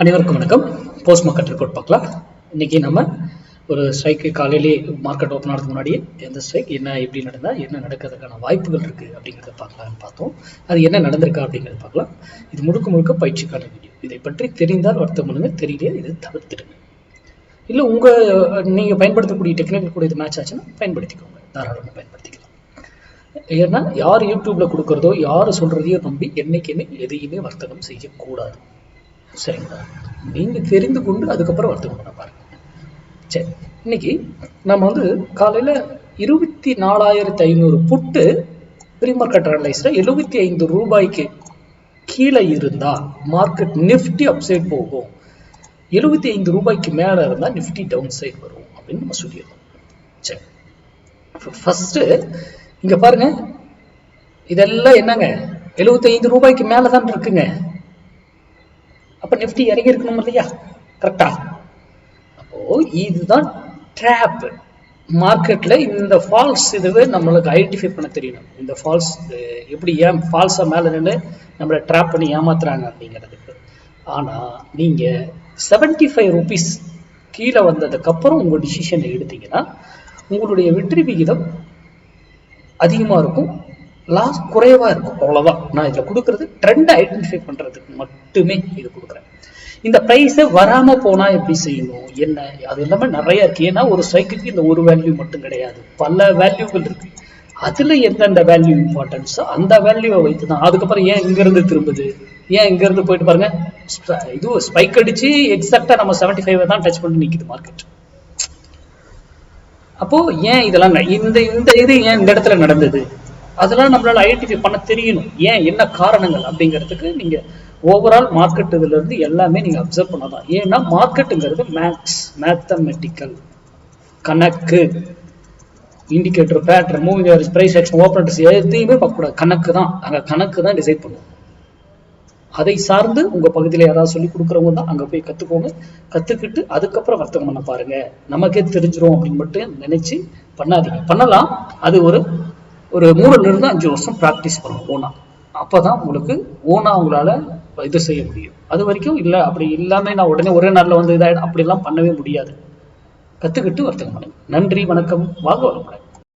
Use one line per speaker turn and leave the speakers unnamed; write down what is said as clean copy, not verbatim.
அனைவருக்கும் வணக்கம். Post market report பார்க்கலாம். இன்னைக்கு நம்ம ஒரு ஸ்ட்ரைக்கு காலையிலே மார்க்கெட் ஓப்பன் ஆகிறதுக்கு முன்னாடியே எந்த ஸ்ட்ரைக் என்ன எப்படி நடந்தால் என்ன நடக்கிறதுக்கான வாய்ப்புகள் இருக்குது அப்படிங்கிறத பார்க்கலான்னு பார்த்தோம். அது என்ன நடந்திருக்கா அப்படிங்கிறத பார்க்கலாம். இது முழுக்க முழுக்க பயிற்சிக்கான வீடியோ. இதை பற்றி தெரிந்தால் வர்த்தகம் பண்ணுங்க, தெரியலையே இதை தவிர்த்துடுங்க. இல்லை நீங்கள் பயன்படுத்தக்கூடிய டெக்னிக்கல் கூட இது மேட்ச் ஆச்சுன்னா பயன்படுத்திக்கோங்க, தாராளமாக பயன்படுத்திக்கலாம். ஏன்னா யார் யூடியூப்ல கொடுக்குறதோ யார் சொல்றதையோ நம்பி என்னைக்குமே எதையுமே வர்த்தகம் செய்யக்கூடாது. சரிங்களா? நீங்க தெரிந்து கொண்டு அதுக்கப்புறம் வர்த்தகம் பண்ண பாருங்க. சரி, இன்னைக்கு நம்ம காலையில 24,500 புட்டு ப்ரீ மார்க்கெட் அனலைஸ்ல 75 ரூபாய்க்கு கீழே இருந்தா மார்க்கெட் நிஃப்டி அப்சைட் போகும், 75 ரூபாய்க்கு மேல இருந்தா நிஃப்டி டவுன் சைட் வரும் அப்படின்னு நம்ம சொல்லிடுறோம். சரி, ஃபர்ஸ்ட் இங்க பாருங்க, இதெல்லாம் என்னங்க 75 ரூபாய்க்கு மேலதான் இருக்குங்க. அப்ப நிஃப்டி இறங்கி இருக்கணும் இல்லையா? கரெக்டா? அப்போ இதுதான் ட்ராப். மார்க்கெட்ல இந்த ஃபால்ஸ் இதுவே நம்மளுக்கு ஐடென்டிஃபை பண்ண தெரியணும். இந்த ஃபால்ஸ் எப்படி ஏன் ஃபால்ஸா மேல நின்று நம்மளை ட்ராப் பண்ணி ஏமாத்துறாங்க அப்படிங்கிறதுக்கு. ஆனா நீங்க 75 ரூபீஸ் கீழே வந்ததுக்கு அப்புறம் உங்க டிசிஷனை எடுத்தீங்கன்னா உங்களுடைய வெற்றி விகிதம் அதிகமா இருக்கும், லாஸ் குறைவா இருக்கும். அவ்வளவுதான் நான் இதுல கொடுக்கறது. ட்ரெண்ட் ஐடென்டிஃபை பண்றதுக்கு மட்டுமே இது கொடுக்குறேன். இந்த பிரைஸை வராம போனா எப்படி செய்யணும் என்ன, அது எல்லாமே நிறைய இருக்கு. ஏன்னா ஒரு ஸ்ட்ரைக்குக்கு இந்த ஒரு வேல்யூ மட்டும் கிடையாது, பல வேல்யூகள் இருக்கு. அதுல எந்தெந்த வேல்யூ இம்பார்ட்டன்ஸோ அந்த வேல்யூவை வைத்துதான். அதுக்கப்புறம் ஏன் இங்க இருந்து திரும்புது, ஏன் இங்க இருந்து போயிட்டு பாருங்க, இது ஸ்பைக் அடிச்சு எக்ஸாக்டா நம்ம 75 தான் டச் பண்ணி நிக்குது மார்க்கெட். அப்போ ஏன் இதெல்லாம் இந்த இது ஏன் இந்த இடத்துல நடந்தது, அதெல்லாம் நம்மளால ஐடென்டிஃபை பண்ண தெரியணும். ஏன் என்ன காரணங்கள் அப்படிங்கிறதுக்கு நீங்க ஓவரால் மார்க்கெட் இதுல இருந்து எல்லாமே நீங்க அப்சர்வ் பண்ணலாம். ஏன்னா மார்க்கெட்டுங்கிறது மேத்தமெட்டிக்கல் கணக்கு. Indicator, pattern, moving average, price action, open எதையுமே பார்க்கக்கூடாது. கணக்கு தான், அங்க கணக்கு தான் டிசைட் பண்ணுவோம். அதை சார்ந்து உங்க பகுதியில யாராவது சொல்லி கொடுக்குறவங்க தான் அங்க போய் கத்துக்கோங்க. கத்துக்கிட்டு அதுக்கப்புறம் வர்த்தகம் பண்ண பாருங்க. நமக்கே தெரிஞ்சிரும் அப்படின்னு மட்டும் நினைச்சு பண்ணாதீங்க. பண்ணலாம், அது ஒரு 3-5 வருஷம் ப்ராக்டிஸ் பண்ணணும் ஓனா. அப்பதான் உங்களுக்கு ஓனா உங்களால இது செய்ய முடியும். அது வரைக்கும் இல்லை, அப்படி இல்லாம நான் உடனே ஒரே நாள்ல இதாயிடும் அப்படிலாம் பண்ணவே முடியாது. கத்துக்கிட்டு வர்த்தகம் பண்ணுங்க. நன்றி, வணக்கம், வாங்க வளமுடன்.